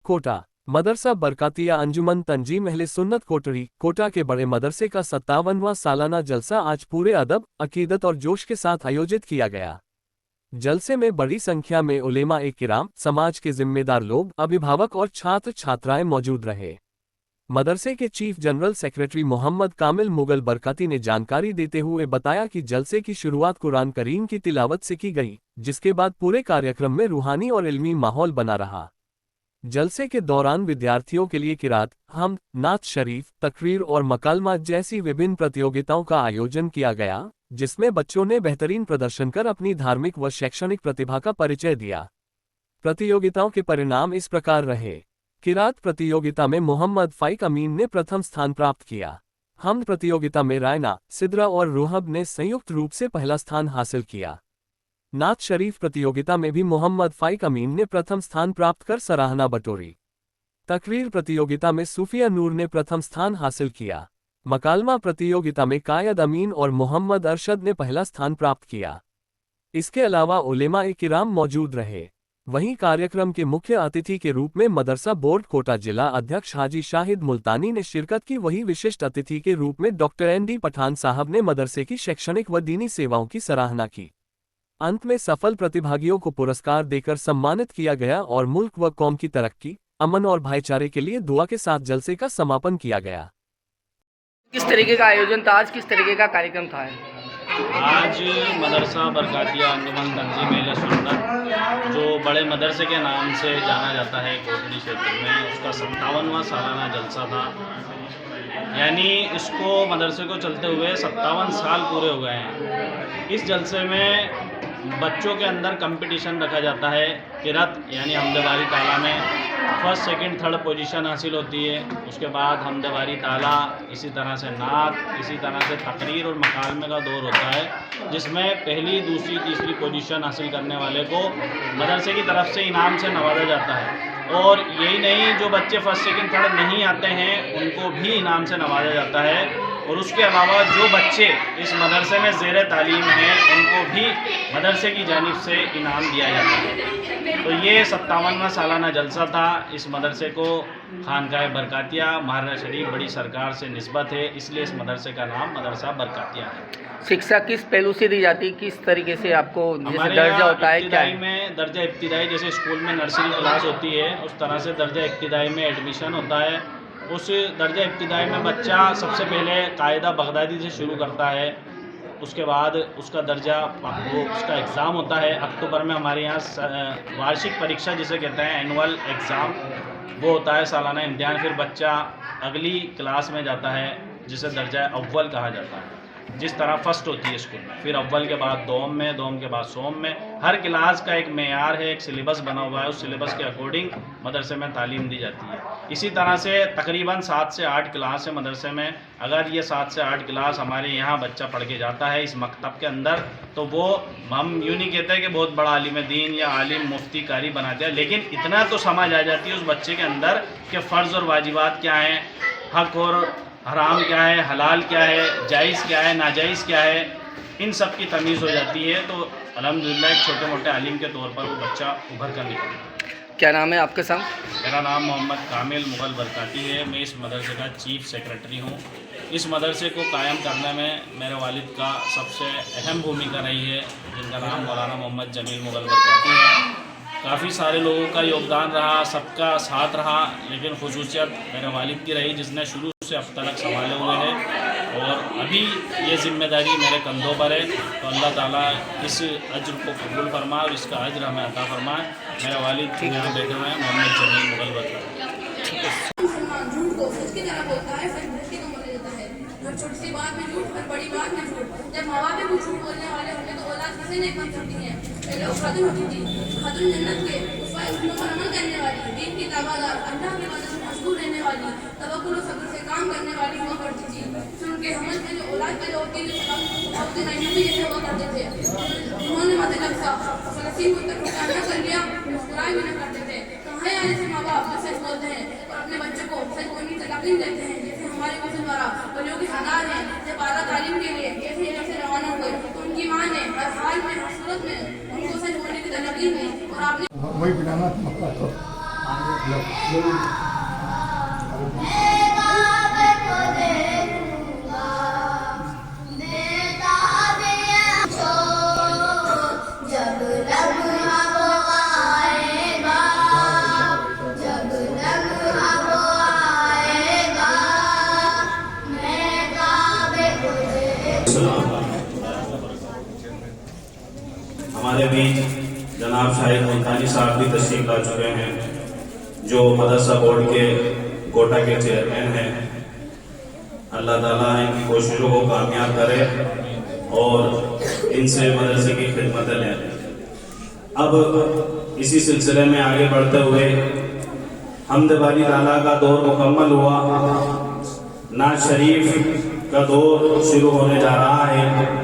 कोटा मदरसा बरकातिया अंजुमन तंजीम अहले सुन्नत कोटरी कोटा के बड़े मदरसे का 57वां सालाना जलसा आज पूरे अदब, अकीदत और जोश के साथ आयोजित किया गया। जलसे में बड़ी संख्या में उलेमा-ए-किराम, समाज के जिम्मेदार लोग, अभिभावक और छात्र छात्राएं मौजूद रहे। मदरसे के चीफ जनरल सेक्रेटरी मोहम्मद कामिल मुगल बरकाती ने जानकारी देते हुए बताया कि जलसे की शुरुआत कुरान करीम की तिलावत से की गई, जिसके बाद पूरे कार्यक्रम में रूहानी और इल्मी माहौल बना रहा। जलसे के दौरान विद्यार्थियों के लिए किरात, हम्द, नात शरीफ, तकरीर और मकालमात जैसी विभिन्न प्रतियोगिताओं का आयोजन किया गया, जिसमें बच्चों ने बेहतरीन प्रदर्शन कर अपनी धार्मिक व शैक्षणिक प्रतिभा का परिचय दिया। प्रतियोगिताओं के परिणाम इस प्रकार रहे। किरात प्रतियोगिता में मोहम्मद फाइक अमीन ने प्रथम स्थान प्राप्त किया। हम्द प्रतियोगिता में रायना, सिद्रा और रूहब ने संयुक्त रूप से पहला स्थान हासिल किया। नात शरीफ प्रतियोगिता में भी मोहम्मद फाइक अमीन ने प्रथम स्थान प्राप्त कर सराहना बटोरी। तकरीर प्रतियोगिता में सूफिया नूर ने प्रथम स्थान हासिल किया। मकालमा प्रतियोगिता में कायद अमीन और मोहम्मद अरशद ने पहला स्थान प्राप्त किया। इसके अलावा उलेमा-ए-किराम मौजूद रहे। वहीं कार्यक्रम के मुख्य अतिथि के रूप में मदरसा बोर्ड कोटा जिला अध्यक्ष हाजी शाहिद मुल्तानी ने शिरकत की। वहीं विशिष्ट अतिथि के रूप में डॉक्टर एन डी पठान साहब ने मदरसे की शैक्षणिक व दीनी सेवाओं की सराहना की। अंत में सफल प्रतिभागियों को पुरस्कार देकर सम्मानित किया गया और मुल्क व कौम की तरक्की, अमन और भाईचारे के लिए दुआ के साथ जलसे का समापन किया गया। किस तरीके का आयोजन था आज, किस तरीके का कार्यक्रम था? आज मदरसा बरकातिया अंजुमन तंजीम अहले सुन्नत जो बड़े मदरसे के नाम से जाना जाता है कोटड़ी क्षेत्र में, उसका 57वां सालाना जलसा था। यानी इसको मदरसे को चलते हुए 57 साल पूरे हो गए हैं। इस जलसे में बच्चों के अंदर कंपटीशन रखा जाता है। किरत यानी हमदवारी ताला में फर्स्ट सेकंड थर्ड पोजीशन हासिल होती है। उसके बाद हमदवारी ताला, इसी तरह से नात, इसी तरह से तकरीर और मकालमे का दौर होता है, जिसमें पहली दूसरी तीसरी पोजीशन हासिल करने वाले को मदरसे की तरफ से इनाम से नवाजा जाता है। और यही नहीं, जो बच्चे फर्स्ट सेकंड थर्ड नहीं आते हैं उनको भी इनाम से नवाजा जाता है। और उसके अलावा जो बच्चे इस मदरसे में ज़ेर तालीम हैं उनको भी मदरसे की जानिब से इनाम दिया जाता है। तो ये 57वां सालाना जलसा था। इस मदरसे को खानकाह बरकातिया महाराजा शरीफ बड़ी सरकार से निस्बत है, इसलिए इस मदरसे का नाम मदरसा बरकातिया है। शिक्षा किस पहलू से दी जाती है, किस तरीके से आपको जैसे दर्जा होता है, क्या है? में दर्जा इब्तिदाई, जैसे स्कूल में नर्सरी क्लास होती है उस तरह से दर्जा इब्तिदाई में एडमिशन होता है। उस दर्जा इब्तिदाई में बच्चा सबसे पहले कायदा बगदादी से शुरू करता है। उसके बाद उसका दर्जा वो उसका एग्ज़ाम होता है। अक्टूबर में हमारे यहाँ वार्षिक परीक्षा जिसे कहते हैं एनुअल एग्ज़ाम, वो होता है, सालाना इम्तिहान। फिर बच्चा अगली क्लास में जाता है जिसे दर्जा अव्वल कहा जाता है। जिस तरह फर्स्ट होती है स्कूल में, फिर अव्वल के बाद दोम में, दोम के बाद सोम में। हर क्लास का एक मेयार है, एक सिलेबस बना हुआ है। उस सिलेबस के अकॉर्डिंग मदरसे में तालीम दी जाती है। इसी तरह से तकरीबन 7 से 8 क्लास है मदरसे में। अगर ये 7 से 8 क्लास हमारे यहाँ बच्चा पढ़ के जाता है इस मकतब के अंदर, तो वो हम यूँ नहीं कहते कि बहुत बड़ा आलिम दीन या आलिम मुफ्ती कारी बना दिया, लेकिन इतना तो समझ आ जाती है उस बच्चे के अंदर कि फ़र्ज़ और वाजिबात क्या हैं, हक़ और हराम क्या है, हलाल क्या है, जायज़ क्या है, नाजायज़ क्या है, इन सब की तमीज़ हो जाती है। तो अल्हम्दुलिल्लाह एक छोटे मोटे आलिम के तौर पर वो बच्चा उभर कर निकलता है। क्या नाम है आपके साथ? मेरा नाम मोहम्मद कामिल मुगल बरकाती है। मैं इस मदरसे का चीफ सेक्रेटरी हूँ। इस मदरसे को कायम करने में मेरे वालिद का सबसे अहम भूमिका रही है, जिनका नाम मौलाना मोहम्मद जमील मुगल बरकाती है। काफ़ी सारे लोगों का योगदान रहा, सबका साथ रहा, लेकिन खुसूसियत मेरे वालिद की रही, जिसने शुरू से अब तक संभाले हुए हैं। और अभी ये जिम्मेदारी मेरे कंधों पर है। तो अल्लाह ताला इस अज्र को कबूल फरमाए और इसका अज्र हमें अता फरमाए। मेरे वालिद यहाँ बैठे हुए हैं मोहम्मद जमील मुगल बरकाती। छोटी सी बात में झूठ और बड़ी बात में झूठ। जब माँ बाप भी झूठ बोलने वाले होंगे तो औलाद किसे नहीं बन सकती है। पहले खातून होती थी, खातून जन्नत के उसमें पर अमल करने वाली, दीन की ताबादार, अल्लाह की वजह से मशगूल रहने वाली, तवक्कुल और सब्र से काम करने वाली हुआ करती थी। फिर उनके हमल में जो औलाद पैदा होती थी उसके नैमी जैसे हुआ करते थे। उन्होंने मतलब सा फलस्तीन को तक न कर लिया, मुस्कुराए भी न करते थे। कहाँ आने से माँ बाप जो सच बोलते हैं और अपने बच्चों को सच बोलने की तालीम देते हैं, हमारे वजन द्वारा वलियों की सरदार हैं जब आला तालीम के लिए ऐसे जगह से रवाना हुए तो उनकी माँ ने हर हाल में हर सूरत में उनको सच बोलने की तरकीब दी और आपने वही बनाना हमारे बीच जनाब शाहिद मुल्तानी साहब भी तशरीफ ला चुके हैं, जो मदरसा बोर्ड के कोटा के चेयरमैन हैं। अल्लाह ताला इनकी कोशिशों को कामयाब करे और इनसे मदरसे की खिदमत लें। अब इसी सिलसिले में आगे बढ़ते हुए हम्द बारी ताला का दौर मुकम्मल हुआ, नाज शरीफ का दौर शुरू होने जा रहा है।